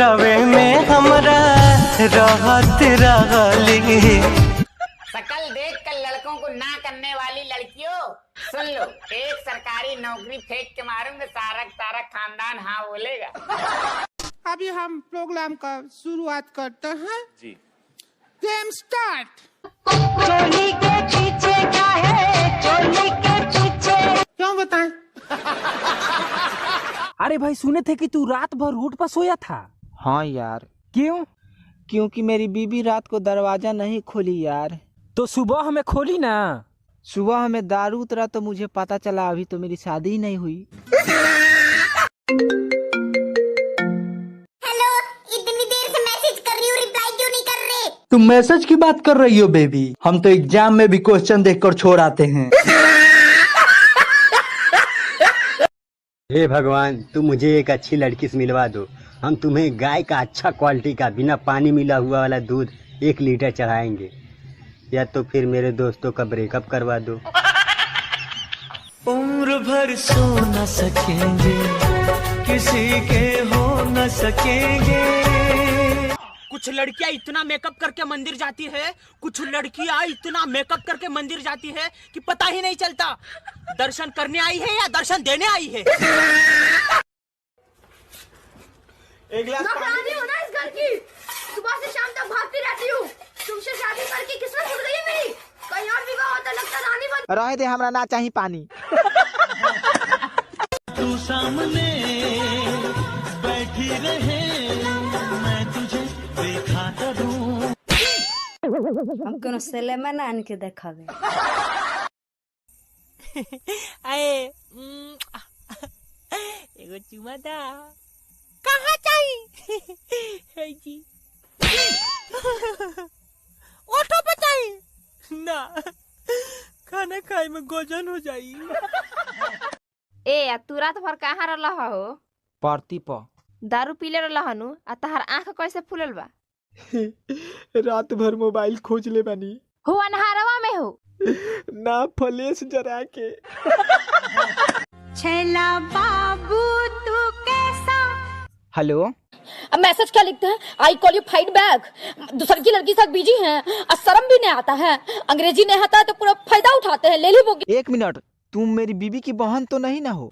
कोरवे में हमरा रहत रहली। शकल देख कर लड़कों को ना करने वाली लड़कियों, सुन लो, एक सरकारी नौकरी फेंक के मारूंगा, सारा खानदान हाँ बोलेगा। अभी हम प्रोग्राम का शुरुआत करते हैं जी। Game start. चोली के पीछे क्या है, चोली के पीछे क्यों बताएं? अरे भाई सुने थे कि तू रात भर रोड पर सोया था। हाँ यार। क्यों? क्योंकि मेरी बीबी रात को दरवाजा नहीं खोली यार। तो सुबह हमें खोली ना। सुबह हमें दारू उतरा तो मुझे पता चला अभी तो मेरी शादी ही नहीं हुई। हेलो, इतनी देर से मैसेज कर रही हूँ, रिप्लाई क्यों नहीं कर रहे? तुम मैसेज की बात कर रही हो बेबी? हम तो एग्जाम में भी क्वेश्चन देखकर छोड़ आते हैं। हे भगवान, तुम मुझे एक अच्छी लड़की से मिलवा दो। हम तुम्हें गाय का अच्छा क्वालिटी का बिना पानी मिला हुआ वाला दूध 1 लीटर चढ़ाएंगे, या तो फिर मेरे दोस्तों का ब्रेकअप करवा दो। उम्र भर सो न सकेंगे, किसी के हो न सकेंगे। कुछ लड़कियां इतना मेकअप करके मंदिर जाती है, कुछ लड़कियां इतना मेकअप करके मंदिर जाती है कि पता ही नहीं चलता दर्शन करने आई है या दर्शन देने आई है। एक गिलास नौकरानी हो ना इस घर की, सुबह से शाम तक भागती रहती हूँ। तुमसे शादी करके किस्मत खुल गई है मेरी। कहीं और विवाह होता लगता रानी बन। रहे दे, हमरा ना चाहिए पानी। तू सामने बैठी रहे, मैं तुझे देखा करूं। हम कोनो सिनेमा ना आन के देखावे। आए एगो चुमा दा। कहाँ चाहिए? है जी। ऑटो पे चाहिए ना, खाना खाए में गोजन हो जाई। ए तू रात भर कहाँ रहला हो? पार्टी पर। दारू पीले रहला हनु आ तहार आँख कैसे फूलल बा? रात भर मोबाइल खोज ले बनी। हो अनहारवा में हो ना, फ्लैश जरा के। छैला बाबू तू कैसा? हेलो। अब मैसेज क्या लिखते हैं? I call you fight back. दूसरी की लड़की साथ बिजी हैं और शर्म भी नहीं आता है, अंग्रेजी नहीं आता है तो पूरा फायदा उठाते हैं। ले ली वो। 1 मिनट, तुम मेरी बीबी की बहन तो नहीं ना हो?